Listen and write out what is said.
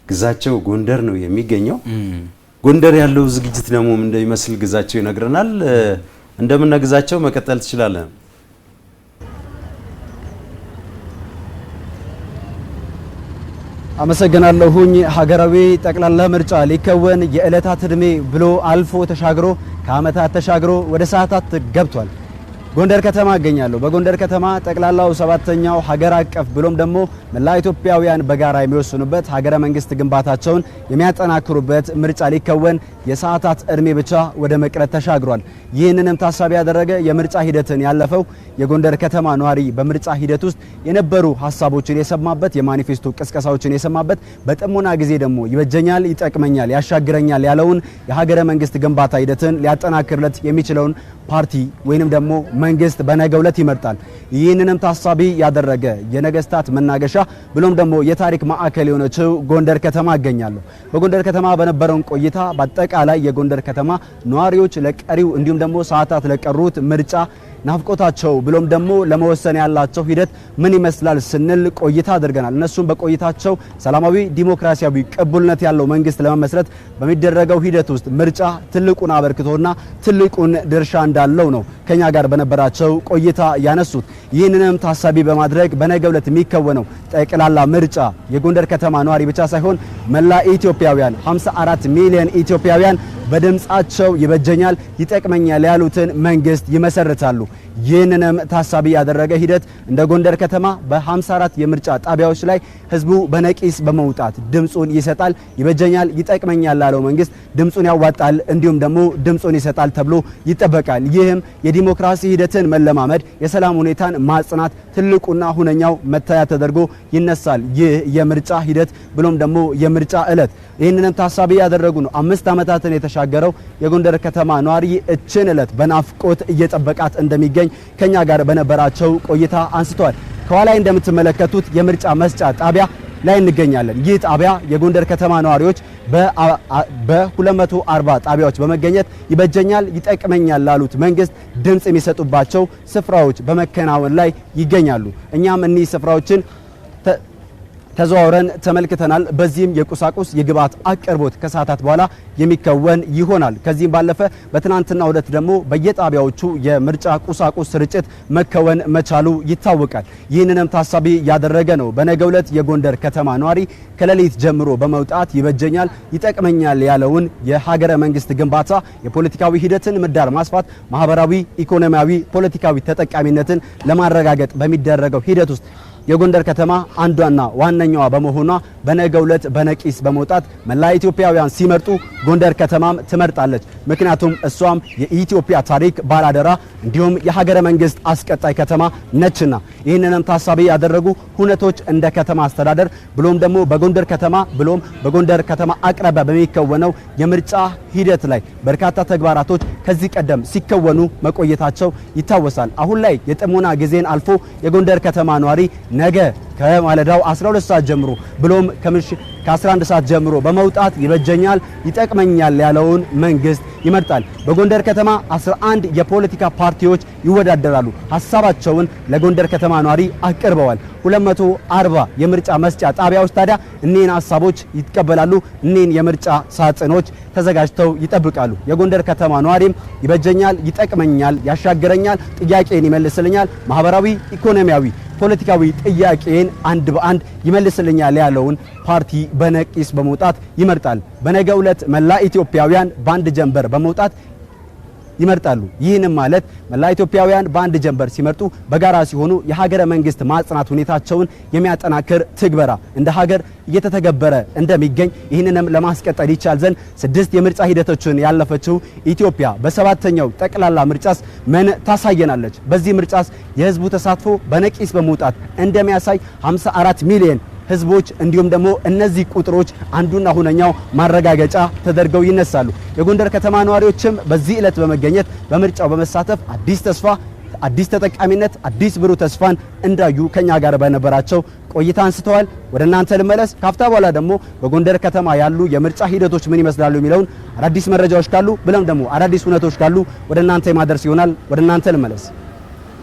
ግዛቸው ጎንደር ነው የሚገኘው። ጎንደር ያለው ዝግጅት ደግሞ እንደሚመስል ግዛቸው ይነግረናል። እንደምን ግዛቸው መቀጠል ትችላለህ? አመሰግናለሁኝ። ሀገራዊ ጠቅላላ ምርጫ ሊከወን የዕለታት ዕድሜ ብሎ አልፎ ተሻግሮ ከዓመታት ተሻግሮ ወደ ሰዓታት ገብቷል። ጎንደር ከተማ እገኛለሁ። በጎንደር ከተማ ጠቅላላው 7ኛው ሀገር አቀፍ ብሎም ደግሞ መላ ኢትዮጵያውያን በጋራ የሚወስኑበት ሀገረ መንግስት ግንባታቸውን የሚያጠናክሩበት ምርጫ ሊከወን የሰዓታት ዕድሜ ብቻ ወደ መቅረት ተሻግሯል። ይህንንም ታሳቢ ያደረገ የምርጫ ሂደትን ያለፈው የጎንደር ከተማ ነዋሪ በምርጫ ሂደት ውስጥ የነበሩ ሀሳቦችን የሰማበት የማኒፌስቶ ቅስቀሳዎችን የሰማበት በጥሞና ጊዜ ደግሞ ይበጀኛል፣ ይጠቅመኛል፣ ያሻግረኛል ያለውን የሀገረ መንግስት ግንባታ ሂደትን ሊያጠናክርለት የሚችለውን ፓርቲ ወይንም ደግሞ መንግስት በነገው ዕለት ይመርጣል። ይህንንም ታሳቢ ያደረገ የነገስታት መናገሻ ብሎም ደግሞ የታሪክ ማዕከል የሆነችው ጎንደር ከተማ እገኛለሁ። በጎንደር ከተማ በነበረው ቆይታ በአጠቃላይ የጎንደር ከተማ ነዋሪዎች ለቀሪው እንዲሁም ደግሞ ሰዓታት ለቀሩት ምርጫ ናፍቆታቸው ብሎም ደግሞ ለመወሰን ያላቸው ሂደት ምን ይመስላል ስንል ቆይታ አድርገናል። እነሱም በቆይታቸው ሰላማዊ ዲሞክራሲያዊ ቅቡልነት ያለው መንግስት ለመመስረት በሚደረገው ሂደት ውስጥ ምርጫ ትልቁን አበርክቶና ትልቁን ድርሻ እንዳለው ነው ከኛ ጋር በነበራቸው ቆይታ ያነሱት። ይህንንም ታሳቢ በማድረግ በነገው ዕለት የሚከወነው ጠቅላላ ምርጫ የጎንደር ከተማ ነዋሪ ብቻ ሳይሆን መላ ኢትዮጵያውያን 54 ሚሊዮን ኢትዮጵያውያን በድምጻቸው ይበጀኛል፣ ይጠቅመኛል ያሉትን መንግስት ይመሰርታሉ። ይህንንም ታሳቢ ያደረገ ሂደት እንደ ጎንደር ከተማ በ54 የምርጫ ጣቢያዎች ላይ ህዝቡ በነቂስ በመውጣት ድምጹን ይሰጣል። ይበጀኛል፣ ይጠቅመኛል ላለው መንግስት ድምጹን ያዋጣል፣ እንዲሁም ደግሞ ድምጹን ይሰጣል ተብሎ ይጠበቃል። ይህም የዲሞክራሲ ሂደትን መለማመድ፣ የሰላም ሁኔታን ማጽናት ትልቁና ሁነኛው መታያ ተደርጎ ይነሳል። ይህ የምርጫ ሂደት ብሎም ደግሞ የምርጫ ዕለት ይህንንም ታሳቢ ያደረጉ ነው 5 ዓመታትን የተሻገረው የጎንደር ከተማ ነዋሪ እችን ዕለት በናፍቆት እየጠበቃት እንደሚገኝ ከኛ ጋር በነበራቸው ቆይታ አንስተዋል። ከኋላ እንደምትመለከቱት የምርጫ መስጫ ጣቢያ ላይ እንገኛለን። ይህ ጣቢያ የጎንደር ከተማ ነዋሪዎች በ240 ጣቢያዎች በመገኘት ይበጀኛል፣ ይጠቅመኛል ላሉት መንግስት ድምጽ የሚሰጡባቸው ስፍራዎች በመከናወን ላይ ይገኛሉ። እኛም እነዚህ ስፍራዎችን ተዘዋውረን ተመልክተናል። በዚህም የቁሳቁስ የግብዓት አቅርቦት ከሰዓታት በኋላ የሚከወን ይሆናል። ከዚህም ባለፈ በትናንትናው ዕለት ደግሞ በየጣቢያዎቹ የምርጫ ቁሳቁስ ስርጭት መከወን መቻሉ ይታወቃል። ይህንንም ታሳቢ ያደረገ ነው በነገው ዕለት የጎንደር ከተማ ነዋሪ ከሌሊት ጀምሮ በመውጣት ይበጀኛል፣ ይጠቅመኛል ያለውን የሀገረ መንግስት ግንባታ የፖለቲካዊ ሂደትን ምህዳር ማስፋት፣ ማህበራዊ፣ ኢኮኖሚያዊ፣ ፖለቲካዊ ተጠቃሚነትን ለማረጋገጥ በሚደረገው ሂደት ውስጥ የጎንደር ከተማ አንዷና ዋነኛዋ በመሆኗ በነገው ዕለት በነቂስ በመውጣት መላ ኢትዮጵያውያን ሲመርጡ ጎንደር ከተማም ትመርጣለች። ምክንያቱም እሷም የኢትዮጵያ ታሪክ ባላደራ እንዲሁም የሀገረ መንግስት አስቀጣይ ከተማ ነችና። ይህንንም ታሳቢ ያደረጉ ሁነቶች እንደ ከተማ አስተዳደር ብሎም ደግሞ በጎንደር ከተማ ብሎም በጎንደር ከተማ አቅራቢያ በሚከወነው የምርጫ ሂደት ላይ በርካታ ተግባራቶች ከዚህ ቀደም ሲከወኑ መቆየታቸው ይታወሳል። አሁን ላይ የጥሞና ጊዜን አልፎ የጎንደር ከተማ ነዋሪ ነገ ከማለዳው 12 ሰዓት ጀምሮ ብሎም ከ11 ሰዓት ጀምሮ በመውጣት ይበጀኛል፣ ይጠቅመኛል ያለውን መንግስት ይመርጣል። በጎንደር ከተማ 11 የፖለቲካ ፓርቲዎች ይወዳደራሉ። ሐሳባቸውን ለጎንደር ከተማ ነዋሪ አቅርበዋል። 240 የምርጫ መስጫ ጣቢያዎች ታዲያ እነዚህን ሐሳቦች ይቀበላሉ። እነዚህን የምርጫ ሳጥኖች ተዘጋጅተው ይጠብቃሉ። የጎንደር ከተማ ነዋሪም ይበጀኛል፣ ይጠቅመኛል፣ ያሻግረኛል፣ ጥያቄን ይመልስልኛል፣ ማህበራዊ፣ ኢኮኖሚያዊ፣ ፖለቲካዊ ጥያቄን አንድ በአንድ ይመልስልኛል ያለውን ፓርቲ በነቂስ በመውጣት ይመርጣል። በነገው ዕለት መላ ኢትዮጵያውያን በአንድ ጀንበር በመውጣት ይመርጣሉ። ይህንም ማለት መላ ኢትዮጵያውያን በአንድ ጀንበር ሲመርጡ በጋራ ሲሆኑ የሀገረ መንግስት ማጽናት ሁኔታቸውን የሚያጠናክር ትግበራ እንደ ሀገር እየተተገበረ እንደሚገኝ ይህንንም ለማስቀጠል ይቻል ዘንድ 6 የምርጫ ሂደቶችን ያለፈችው ኢትዮጵያ በ7ኛው ጠቅላላ ምርጫስ ምን ታሳየናለች? በዚህ ምርጫስ የህዝቡ ተሳትፎ በነቂስ በመውጣት እንደሚያሳይ 54 ሚሊዮን ህዝቦች እንዲሁም ደግሞ እነዚህ ቁጥሮች አንዱና ሁነኛው ማረጋገጫ ተደርገው ይነሳሉ። የጎንደር ከተማ ነዋሪዎችም በዚህ ዕለት በመገኘት በምርጫው በመሳተፍ አዲስ ተስፋ፣ አዲስ ተጠቃሚነት፣ አዲስ ብሩህ ተስፋን እንዳዩ ከኛ ጋር በነበራቸው ቆይታ አንስተዋል። ወደ እናንተ ልመለስ። ካፍታ በኋላ ደግሞ በጎንደር ከተማ ያሉ የምርጫ ሂደቶች ምን ይመስላሉ የሚለውን አዳዲስ መረጃዎች ካሉ ብለም ደግሞ አዳዲስ ሁነቶች ካሉ ወደ እናንተ የማድረስ ይሆናል። ወደ እናንተ ልመለስ።